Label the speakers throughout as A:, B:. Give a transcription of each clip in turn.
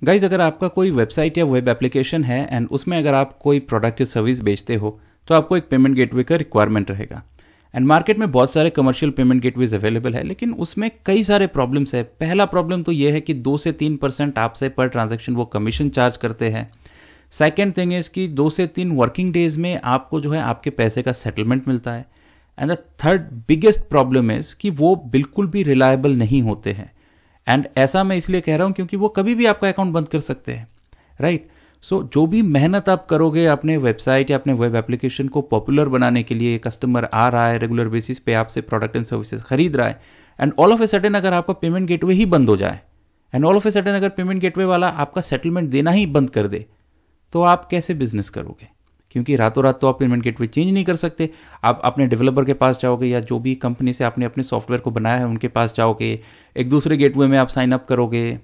A: Guys, अगर आपका कोई वेबसाइट या वेब एप्लीकेशन है एंड उसमें अगर आप कोई प्रोडक्ट या सर्विस बेचते हो तो आपको एक पेमेंट गेटवे का रिक्वायरमेंट रहेगा। एंड मार्केट में बहुत सारे कमर्शियल पेमेंट गेटवेज अवेलेबल है, लेकिन उसमें कई सारे प्रॉब्लम्स है। पहला प्रॉब्लम तो ये है कि 2 से 3% आपसे पर ट्रांजैक्शन वो कमीशन चार्ज करते हैं। सेकेंड थिंग इज कि 2 से 3 वर्किंग डेज में आपको जो है आपके पैसे का सेटलमेंट मिलता है। And the third biggest problem is कि वो बिल्कुल भी रिलायबल नहीं होते हैं। एंड ऐसा मैं इसलिए कह रहा हूं क्योंकि वो कभी भी आपका अकाउंट बंद कर सकते हैं, राइट। सो जो भी मेहनत आप करोगे अपने वेबसाइट या अपने वेब एप्लीकेशन को पॉपुलर बनाने के लिए, कस्टमर आ रहा है रेगुलर बेसिस पे आपसे प्रोडक्ट एंड सर्विसेज खरीद रहा है, and all of a sudden अगर आपका पेमेंट गेटवे ही बंद हो जाए, and all of a sudden अगर पेमेंट गेटवे वाला आपका सेटलमेंट देना ही बंद कर दे, तो आप कैसे बिजनेस करोगे? क्योंकि रातों रात तो आप पेमेंट गेटवे चेंज नहीं कर सकते। आप अपने डेवलपर के पास जाओगे या जो भी कंपनी से आपने अपने सॉफ्टवेयर को बनाया है उनके पास जाओगे, एक दूसरे गेटवे में आप साइन अप करोगे,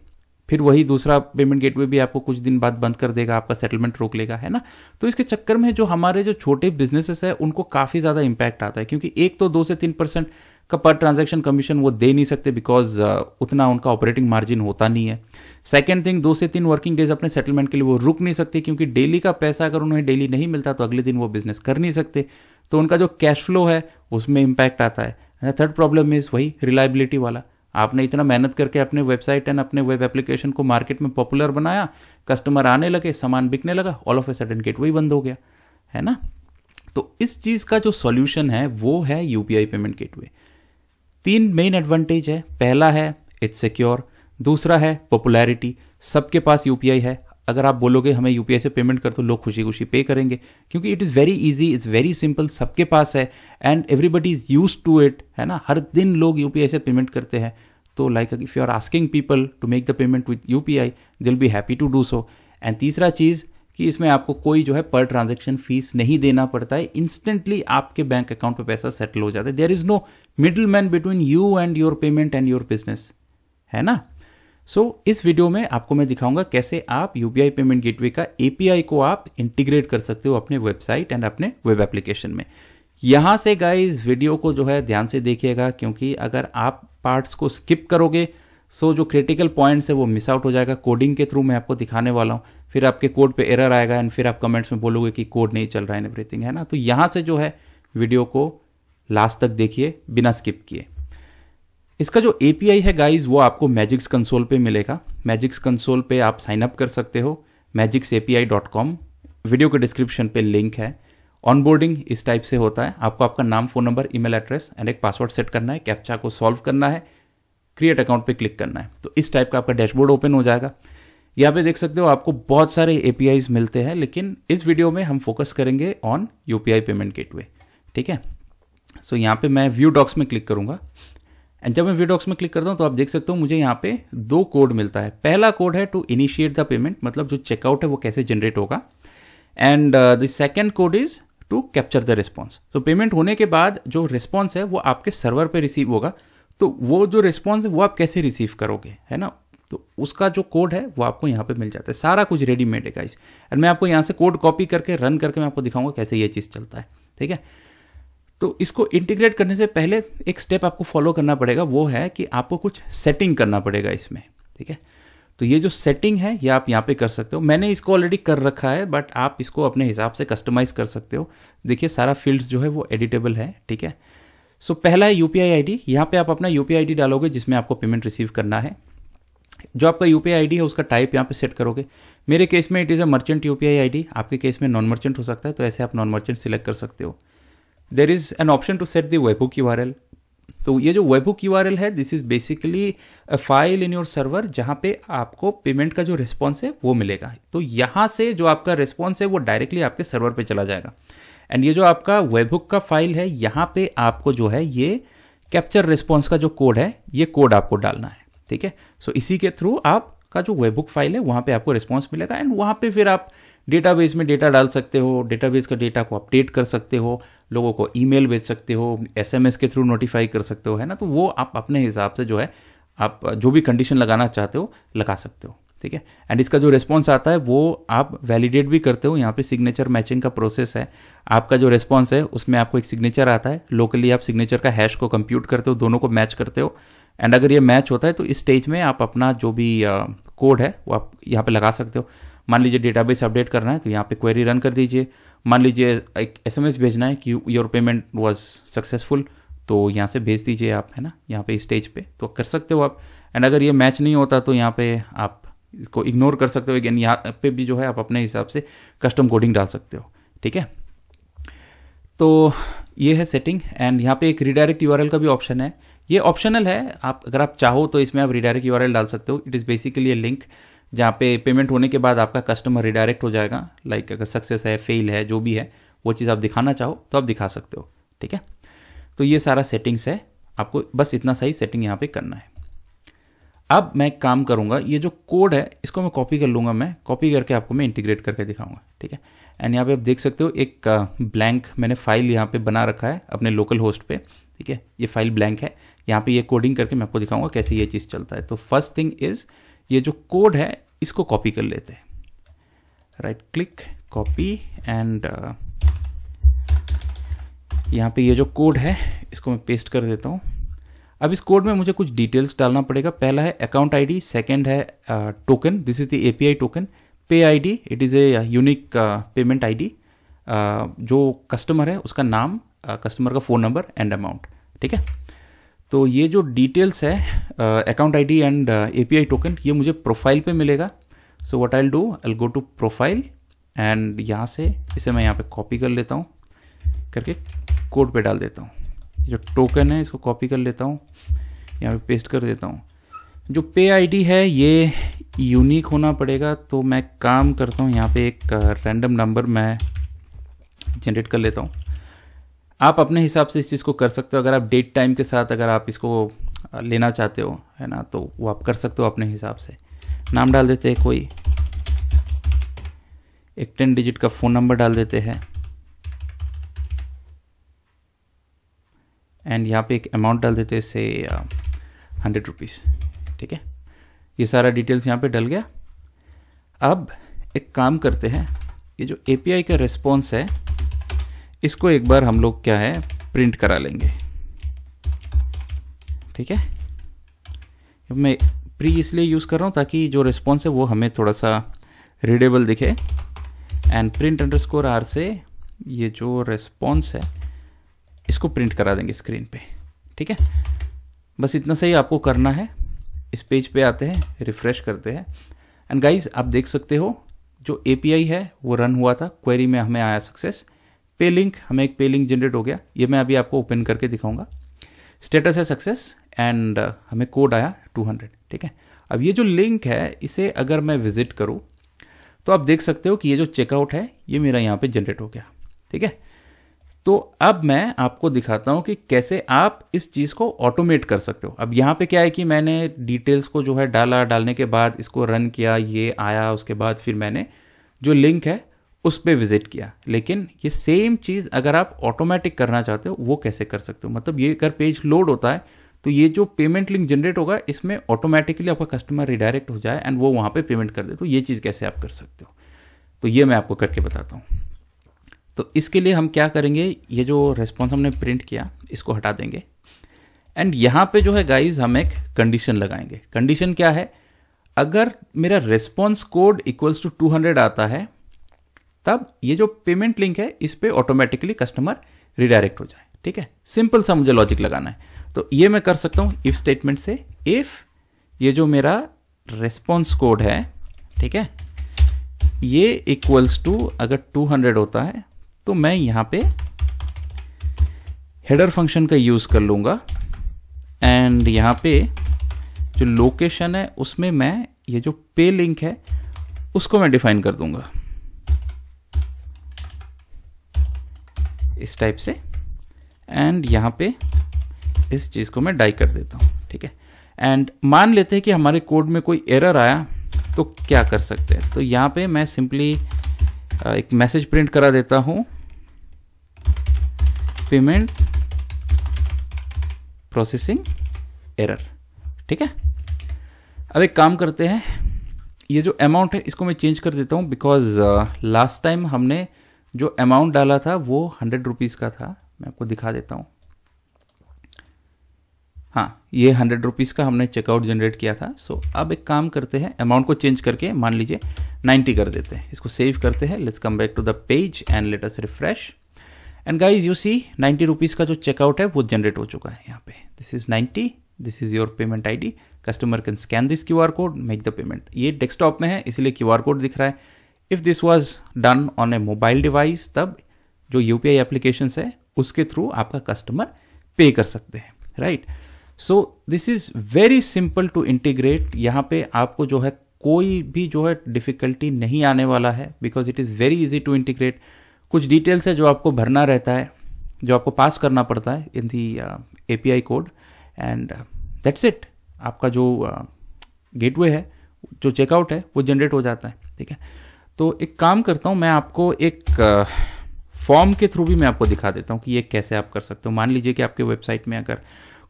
A: फिर वही दूसरा पेमेंट गेटवे भी आपको कुछ दिन बाद बंद कर देगा, आपका सेटलमेंट रोक लेगा, है ना। तो इसके चक्कर में जो हमारे जो छोटे बिजनेसेस है उनको काफ़ी ज़्यादा इंपैक्ट आता है, क्योंकि एक तो 2 से 3% का पर ट्रांजैक्शन कमीशन वो दे नहीं सकते, बिकॉज उतना उनका ऑपरेटिंग मार्जिन होता नहीं है। सेकेंड थिंग, 2 से 3 वर्किंग डेज अपने सेटलमेंट के लिए वो रुक नहीं सकते, क्योंकि डेली का पैसा अगर उन्हें डेली नहीं मिलता तो अगले दिन वो बिजनेस कर नहीं सकते, तो उनका जो कैश फ्लो है उसमें इंपैक्ट आता है। थर्ड प्रॉब्लम इज वही रिलायबिलिटी वाला। आपने इतना मेहनत करके अपने वेबसाइट एंड अपने वेब एप्लीकेशन को मार्केट में पॉपुलर बनाया, कस्टमर आने लगे, सामान बिकने लगा, all of a sudden gateway बंद हो गया, है ना। तो इस चीज का जो सॉल्यूशन है वो है UPI payment gateway. 3 main advantage है। पहला है इट्स सिक्योर, दूसरा है पॉपुलैरिटी, सबके पास यूपीआई है। अगर आप बोलोगे हमें यूपीआई से पेमेंट कर दो, लोग खुशी खुशी पे करेंगे, क्योंकि it is very easy, it's very simple, सबके पास है and everybody is used to it, है ना। हर दिन लोग यूपीआई से पेमेंट करते हैं, तो like if you are asking people to make the payment with UPI, they will be happy to do so. And तीसरा चीज़ कि इसमें आपको कोई जो है पर ट्रांजेक्शन फीस नहीं देना पड़ता है, इंस्टेंटली आपके बैंक अकाउंट पे पैसा सेटल हो जाता है। There is no middleman between you and your payment and your business, है ना। सो इस वीडियो में आपको मैं दिखाऊंगा कैसे आप यूपीआई पेमेंट गेटवे का एपीआई को आप इंटीग्रेट कर सकते हो अपने वेबसाइट एंड अपने वेब एप्लीकेशन में। यहां से गाइस वीडियो को जो है ध्यान से देखिएगा, क्योंकि अगर आप पार्ट्स को स्किप करोगे सो जो क्रिटिकल पॉइंट्स है वो मिस आउट हो जाएगा। कोडिंग के थ्रू मैं आपको दिखाने वाला हूं, फिर आपके कोड पे एरर आएगा एंड फिर आप कमेंट्स में बोलोगे कि कोड नहीं चल रहा है एवरीथिंग, है ना। तो यहां से जो है वीडियो को लास्ट तक देखिए बिना स्किप किए। इसका जो एपीआई है गाइज वो आपको मैजिक्स कंसोल पे मिलेगा। मैजिक्स कंसोल पे आप साइन अप कर सकते हो, magicsapi.com, वीडियो के डिस्क्रिप्शन पे लिंक है। ऑनबोर्डिंग इस टाइप से होता है, आपको आपका नाम, phone number, email address and एक पासवर्ड सेट करना है, कैप्चा को सॉल्व करना है, क्रिएट अकाउंट पे क्लिक करना है, तो इस टाइप का आपका डैशबोर्ड ओपन हो जाएगा। यहाँ पे देख सकते हो आपको बहुत सारे एपीआईज मिलते हैं, लेकिन इस वीडियो में हम फोकस करेंगे ऑन यूपीआई पेमेंट गेटवे, ठीक है। सो यहाँ पे मैं व्यू डॉक्स में क्लिक करूंगा एंड जब मैं व्यू डॉक्स में क्लिक करता हूं तो आप देख सकते हो मुझे यहाँ पे 2 कोड मिलता है। पहला कोड है टू इनिशिएट द पेमेंट, मतलब जो चेकआउट है वो कैसे जनरेट होगा, and the second code is to capture the response. तो पेमेंट होने के बाद जो रिस्पॉन्स है वो आपके सर्वर पे रिसीव होगा, तो वो जो रिस्पॉन्स है वो आप कैसे रिसीव करोगे, है ना। तो उसका जो कोड है वो आपको यहाँ पे मिल जाता है, सारा कुछ रेडीमेड है गाइस। एंड मैं आपको यहाँ से कोड कॉपी करके रन करके मैं आपको दिखाऊंगा कैसे ये चीज़ चलता है, ठीक है। तो इसको इंटीग्रेट करने से पहले एक स्टेप आपको फॉलो करना पड़ेगा, वो है कि आपको कुछ सेटिंग करना पड़ेगा इसमें, ठीक है। तो ये जो सेटिंग है ये आप यहाँ पे कर सकते हो। मैंने इसको ऑलरेडी कर रखा है, बट आप इसको अपने हिसाब से कस्टमाइज कर सकते हो। देखिए सारा फील्ड्स जो है वो एडिटेबल है, ठीक है। सो पहला है यूपीआई आईडी। यहाँ पे आप अपना यूपीआई आईडी डालोगे जिसमें आपको पेमेंट रिसीव करना है। जो आपका यूपीआई आईडी है उसका टाइप यहाँ पे सेट करोगे। मेरे केस में it is a merchant UPI ID, आपके केस में नॉन मर्चेंट हो सकता है, तो ऐसे आप नॉन मर्चेंट सिलेक्ट कर सकते हो। There is an option to set the webhook URL. तो ये जो वेबहुक यूआरएल है this is basically a file in your server, जहां पे आपको पेमेंट का जो रिस्पॉन्स है वो मिलेगा। तो यहां से जो आपका रिस्पॉन्स है वो डायरेक्टली आपके सर्वर पे चला जाएगा। एंड ये जो आपका वेबहुक का फाइल है यहाँ पे आपको जो है ये कैप्चर रिस्पॉन्स का जो कोड है ये कोड आपको डालना है, ठीक है। सो इसी के थ्रू आपका जो वेबहुक फाइल है वहां पे आपको रिस्पॉन्स मिलेगा एंड वहां पे फिर आप डेटाबेस में डेटा डाल सकते हो, डेटाबेस का डेटा को अपडेट कर सकते हो, लोगों को ईमेल भेज सकते हो, एसएमएस के थ्रू नोटिफाई कर सकते हो, है ना। तो वो आप अपने हिसाब से जो है आप जो भी कंडीशन लगाना चाहते हो लगा सकते हो, ठीक है। एंड इसका जो रिस्पॉन्स आता है वो आप वैलिडेट भी करते हो। यहाँ पे सिग्नेचर मैचिंग का प्रोसेस है। आपका जो रिस्पॉन्स है उसमें आपको एक सिग्नेचर आता है, लोकली आप सिग्नेचर का हैश को कंप्यूट करते हो, दोनों को मैच करते हो एंड अगर ये मैच होता है तो इस स्टेज में आप अपना जो भी कोड है वो आप यहाँ पे लगा सकते हो। मान लीजिए डेटाबेस अपडेट करना है तो यहाँ पे क्वेरी रन कर दीजिए। मान लीजिए एक एसएमएस भेजना है कि योर पेमेंट वाज सक्सेसफुल, तो यहाँ से भेज दीजिए आप, है ना, यहाँ पे स्टेज पे तो कर सकते हो आप। एंड अगर ये मैच नहीं होता तो यहाँ पे आप इसको इग्नोर कर सकते हो। अगेन यहाँ पे भी जो है आप अपने हिसाब से कस्टम कोडिंग डाल सकते हो, ठीक है। तो ये है सेटिंग। एंड यहाँ पे एक रिडायरेक्ट यूआरएल का भी ऑप्शन है, ये ऑप्शनल है। आप अगर आप चाहो तो इसमें आप रिडायरेक्ट यूआरएल डाल सकते हो। It is basically A link जहाँ पे पेमेंट होने के बाद आपका कस्टमर रिडायरेक्ट हो जाएगा। लाइक अगर सक्सेस है, फेल है, जो भी है वो चीज़ आप दिखाना चाहो तो आप दिखा सकते हो, ठीक है। तो ये सारा सेटिंग्स है, आपको बस इतना सही सेटिंग यहाँ पे करना है। अब मैं एक काम करूँगा, ये जो कोड है इसको मैं कॉपी कर लूँगा, मैं कॉपी करके आपको मैं इंटीग्रेट करके दिखाऊंगा, ठीक है। एंड यहाँ पे आप देख सकते हो एक ब्लैंक मैंने फाइल यहाँ पे बना रखा है अपने लोकल होस्ट पे, ठीक है। ये फाइल ब्लैंक है, यहाँ पे ये कोडिंग करके मैं आपको दिखाऊंगा कैसे ये चीज़ चलता है। तो फर्स्ट थिंग इज ये जो कोड है इसको कॉपी कर लेते हैं। राइट क्लिक, कॉपी, एंड यहाँ पे ये जो कोड है इसको मैं पेस्ट कर देता हूँ। अब इस कोड में मुझे कुछ डिटेल्स डालना पड़ेगा। पहला है अकाउंट आईडी, सेकंड है token, this is the API token. Pay ID, it is a unique payment ID. जो कस्टमर है उसका नाम, कस्टमर का फ़ोन नंबर एंड अमाउंट, ठीक है। तो ये जो डिटेल्स है account ID and API token, ये मुझे प्रोफाइल पे मिलेगा। So what I will do, I will go to profile and यहाँ से इसे मैं यहाँ पे कॉपी कर लेता हूँ, करके कोड पे डाल देता हूँ। जो टोकन है इसको कॉपी कर लेता हूँ, यहाँ पे पेस्ट कर देता हूँ। जो पे आईडी है ये यूनिक होना पड़ेगा, तो मैं काम करता हूँ यहाँ पे एक रैंडम नंबर मैं जनरेट कर लेता हूँ। आप अपने हिसाब से इस चीज़ को कर सकते हो। अगर आप डेट टाइम के साथ अगर आप इसको लेना चाहते हो, है ना, तो वो आप कर सकते हो अपने हिसाब से। नाम डाल देते हैं कोई, एक 10 डिजिट का फ़ोन नंबर डाल देते हैं, एंड यहाँ पे एक अमाउंट डाल देते हैं से 100 रुपीज़, ठीक है। ये सारा डिटेल्स यहाँ पे डल गया। अब एक काम करते हैं, ये जो एपीआई का रिस्पॉन्स है इसको एक बार हम लोग क्या है प्रिंट करा लेंगे, ठीक है। मैं प्री इसलिए यूज़ कर रहा हूँ ताकि जो रिस्पॉन्स है वो हमें थोड़ा सा रीडेबल दिखे। एंड प्रिंट अंडरस्कोर आर से ये जो रिस्पॉन्स है इसको प्रिंट करा देंगे स्क्रीन पे, ठीक है। बस इतना सही आपको करना है। इस पेज पे आते हैं, रिफ्रेश करते हैं, एंड गाइज आप देख सकते हो जो एपीआई है वो रन हुआ था, क्वेरी में हमें आया सक्सेस। पे लिंक, हमें एक पे लिंक जनरेट हो गया, ये मैं अभी आपको ओपन करके दिखाऊंगा। स्टेटस है सक्सेस एंड हमें कोड आया 200, ठीक है। अब ये जो लिंक है इसे अगर मैं विजिट करूँ तो आप देख सकते हो कि ये जो चेकआउट है ये मेरा यहाँ पे जनरेट हो गया, ठीक है। तो अब मैं आपको दिखाता हूँ कि कैसे आप इस चीज़ को ऑटोमेट कर सकते हो। अब यहाँ पे क्या है कि मैंने डिटेल्स को जो है डाला, डालने के बाद इसको रन किया, ये आया, उसके बाद फिर मैंने जो लिंक है उस पर विजिट किया। लेकिन ये सेम चीज़ अगर आप ऑटोमेटिक करना चाहते हो वो कैसे कर सकते हो, मतलब ये अगर पेज लोड होता है तो ये जो पेमेंट लिंक जनरेट होगा इसमें ऑटोमेटिकली आपका कस्टमर रिडायरेक्ट हो जाए एंड वो वहाँ पे पेमेंट कर दे। तो ये चीज़ कैसे आप कर सकते हो, तो ये मैं आपको करके बताता हूँ। तो इसके लिए हम क्या करेंगे, ये जो रेस्पॉन्स हमने प्रिंट किया इसको हटा देंगे, एंड यहाँ पे जो है गाइज हम एक कंडीशन लगाएंगे। कंडीशन क्या है, अगर मेरा रेस्पॉन्स कोड इक्वल्स टू 200 आता है तब ये जो पेमेंट लिंक है इस पे ऑटोमेटिकली कस्टमर रिडायरेक्ट हो जाए, ठीक है। सिंपल सा मुझे लॉजिक लगाना है। तो ये मैं कर सकता हूँ इफ स्टेटमेंट से। इफ ये जो मेरा रेस्पॉन्स कोड है, ठीक है, ये इक्वल्स टू अगर 200 होता है तो मैं यहाँ पे हेडर फंक्शन का यूज कर लूंगा, एंड यहाँ पे जो लोकेशन है उसमें मैं ये जो पे लिंक है उसको मैं डिफाइन कर दूंगा इस टाइप से, एंड यहाँ पे इस चीज को मैं डाई कर देता हूँ, ठीक है। एंड मान लेते हैं कि हमारे कोड में कोई एरर आया तो क्या कर सकते हैं, तो यहाँ पे मैं सिंपली एक मैसेज प्रिंट करा देता हूँ, पेमेंट प्रोसेसिंग एरर, ठीक है। अब एक काम करते हैं, ये जो अमाउंट है इसको मैं चेंज कर देता हूँ, बिकॉज लास्ट टाइम हमने जो अमाउंट डाला था वो 100 रुपीज़ का था। मैं आपको दिखा देता हूँ। हाँ, ये 100 रुपीज़ का हमने चेकआउट जनरेट किया था। सो अब एक काम करते हैं, अमाउंट को चेंज करके मान लीजिए 90 कर देते हैं। इसको सेव करते हैं। Let's come back to the page and let us refresh. And guys you see 90 rupees का जो चेकआउट है वो जनरेट हो चुका है यहाँ पे। This is 90, this is your payment ID। Customer can scan this QR code, make the payment. ये डेस्कटॉप में है इसलिए QR कोड दिख रहा है। If this was done on A mobile device, तब जो UPI एप्लीकेशन है उसके थ्रू आपका कस्टमर पे कर सकते हैं, right. So this is very simple to integrate. यहाँ पे आपको जो है कोई भी जो है डिफिकल्टी नहीं आने वाला है, because it is very easy to integrate. कुछ डिटेल्स है जो आपको भरना रहता है, जो आपको पास करना पड़ता है इन दी API code, and that's it. आपका जो गेटवे है, जो चेकआउट है, वो जनरेट हो जाता है, ठीक है। तो एक काम करता हूँ, मैं आपको एक फॉर्म के थ्रू भी मैं आपको दिखा देता हूँ कि ये कैसे आप कर सकते हो। मान लीजिए कि आपके वेबसाइट में अगर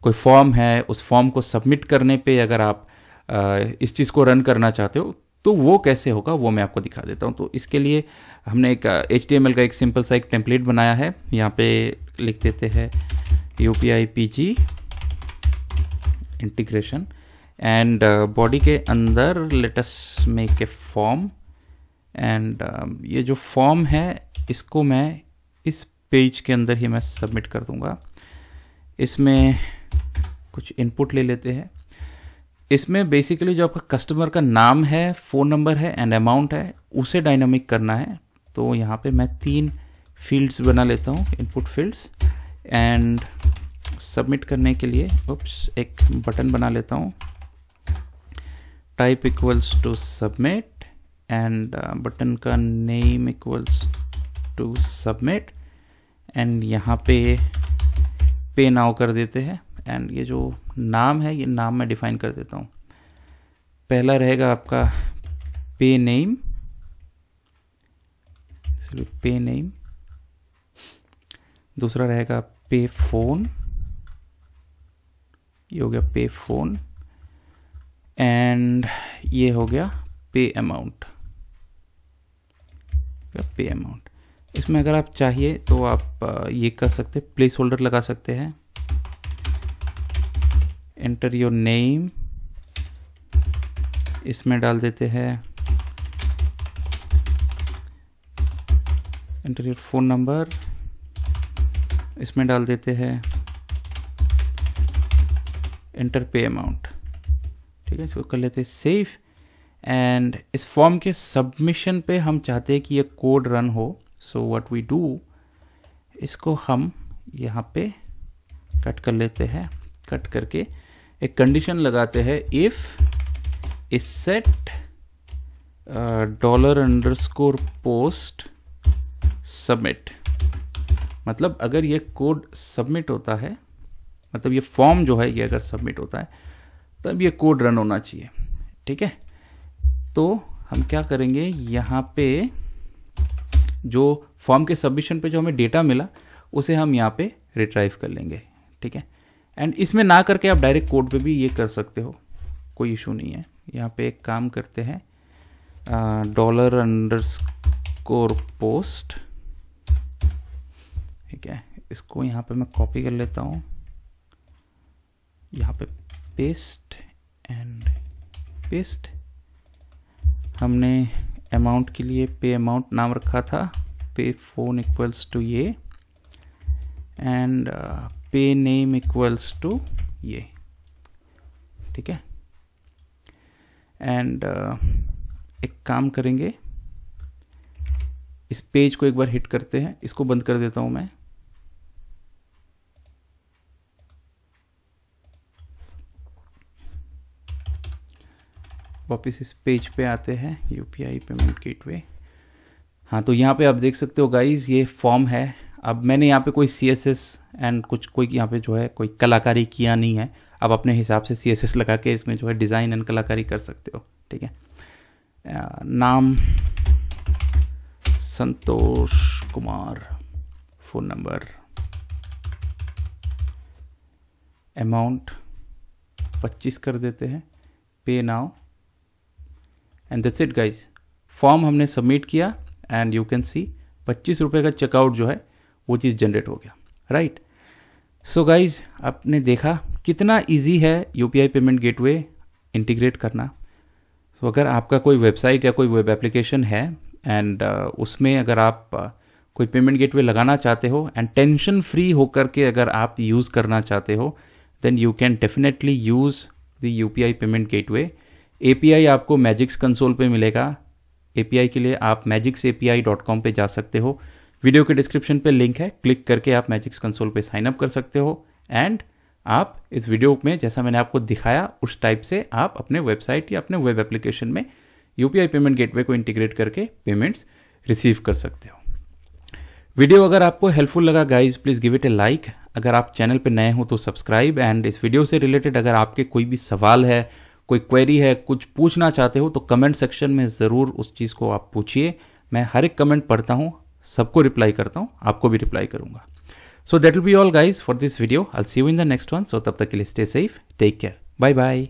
A: कोई फॉर्म है, उस फॉर्म को सबमिट करने पे अगर आप इस चीज़ को रन करना चाहते हो तो वो कैसे होगा वो मैं आपको दिखा देता हूँ। तो इसके लिए हमने एक HTML का एक सिंपल सा एक टेम्पलेट बनाया है। यहाँ पे लिख देते हैं UPI PG integration, and body के अंदर let us make a form. And ये जो फॉर्म है इसको मैं इस पेज के अंदर ही मैं सबमिट कर दूंगा। इसमें कुछ इनपुट ले लेते हैं। इसमें बेसिकली जो आपका कस्टमर का नाम है, फ़ोन नंबर है एंड अमाउंट है, उसे डायनामिक करना है। तो यहाँ पे मैं 3 फील्ड्स बना लेता हूँ, इनपुट फील्ड्स, एंड सबमिट करने के लिए एक बटन बना लेता हूँ, type equals to submit, and button का name equals to submit, and यहाँ पे नाउ कर देते हैं। एंड ये जो नाम है, ये नाम मैं डिफाइन कर देता हूँ। पहला रहेगा आपका पे नेम, पे नेम। दूसरा रहेगा पे फोन, ये हो गया पे फोन, एंड ये हो गया पे अमाउंट, पे अमाउंट। इसमें अगर आप चाहिए तो आप ये कर सकते हैं, प्लेस होल्डर लगा सकते हैं। एंटर योर नेम, इसमें डाल देते हैं एंटर योर फोन नंबर, इसमें डाल देते हैं एंटर पे अमाउंट, ठीक है। इसको कर लेते हैं सेव। एंड इस फॉर्म के सबमिशन पे हम चाहते हैं कि ये कोड रन हो। सो व्हाट वी डू, इसको हम यहाँ पे कट कर लेते हैं। कट करके एक कंडीशन लगाते हैं, if is set $_post submit. मतलब अगर ये कोड सबमिट होता है, मतलब ये फॉर्म जो है ये अगर सबमिट होता है तब ये कोड रन होना चाहिए, ठीक है। तो हम क्या करेंगे, यहाँ पे जो फॉर्म के सबमिशन पे जो हमें डेटा मिला उसे हम यहाँ पे रिट्राइव कर लेंगे, ठीक है। एंड इसमें ना करके आप डायरेक्ट कोड पे भी ये कर सकते हो, कोई इशू नहीं है। यहाँ पे एक काम करते हैं, $_post, ठीक है। इसको यहाँ पे मैं कॉपी कर लेता हूँ, यहाँ पे पेस्ट एंड पेस्ट। हमने अमाउंट के लिए पे अमाउंट नाम रखा था, पे फोन इक्वल्स टू ये, एंड पे नेम इक्वल्स टू ये, ठीक है। एंड एक काम करेंगे, इस पेज को एक बार हिट करते हैं, इसको बंद कर देता हूं मैं। वापस इस पेज पे आते हैं, UPI पेमेंट गेटवे। हाँ, तो यहाँ पे आप देख सकते हो गाइज, ये फॉर्म है। अब मैंने यहाँ पे कोई CSS एंड कोई यहाँ पे जो है कोई कलाकारी किया नहीं है। आप अपने हिसाब से CSS लगा के इसमें जो है डिज़ाइन एंड कलाकारी कर सकते हो, ठीक है। नाम Santosh Kumar, phone number, amount 25 कर देते हैं, पे now, and that's it guys. Form हमने सबमिट किया एंड यू कैन सी 25 रुपये का चेकआउट जो है वो चीज़ जनरेट हो गया, राइट। सो गाइज, आपने देखा कितना ईजी है यूपीआई पेमेंट गेटवे इंटीग्रेट करना। तो अगर आपका कोई वेबसाइट या कोई वेब एप्लीकेशन है एंड उसमें अगर आप कोई पेमेंट गेटवे लगाना चाहते हो एंड टेंशन फ्री होकर के अगर आप यूज़ करना चाहते हो, then you can definitely use the UPI payment gateway. API आपको मैजिक्स कंसोल पे मिलेगा। एपीआई के लिए आप magicsapi.com पे जा सकते हो। वीडियो के डिस्क्रिप्शन पे लिंक है, क्लिक करके आप मैजिक्स कंसोल पे साइन अप कर सकते हो एंड आप इस वीडियो में जैसा मैंने आपको दिखाया उस टाइप से आप अपने वेबसाइट या अपने वेब एप्लीकेशन में यूपीआई पेमेंट गेटवे को इंटीग्रेट करके पेमेंट्स रिसीव कर सकते हो। वीडियो अगर आपको हेल्पफुल लगा guys, please give it A like. अगर आप चैनल पे नए हो तो सब्सक्राइब। एंड इस वीडियो से रिलेटेड अगर आपके कोई भी सवाल है, कोई क्वेरी है, कुछ पूछना चाहते हो तो कमेंट सेक्शन में ज़रूर उस चीज़ को आप पूछिए। मैं हर एक कमेंट पढ़ता हूँ, सबको रिप्लाई करता हूँ, आपको भी रिप्लाई करूँगा। So that will be all guys for this video. I will see you in the next one. So तब तक के लिए stay safe, take care, bye bye.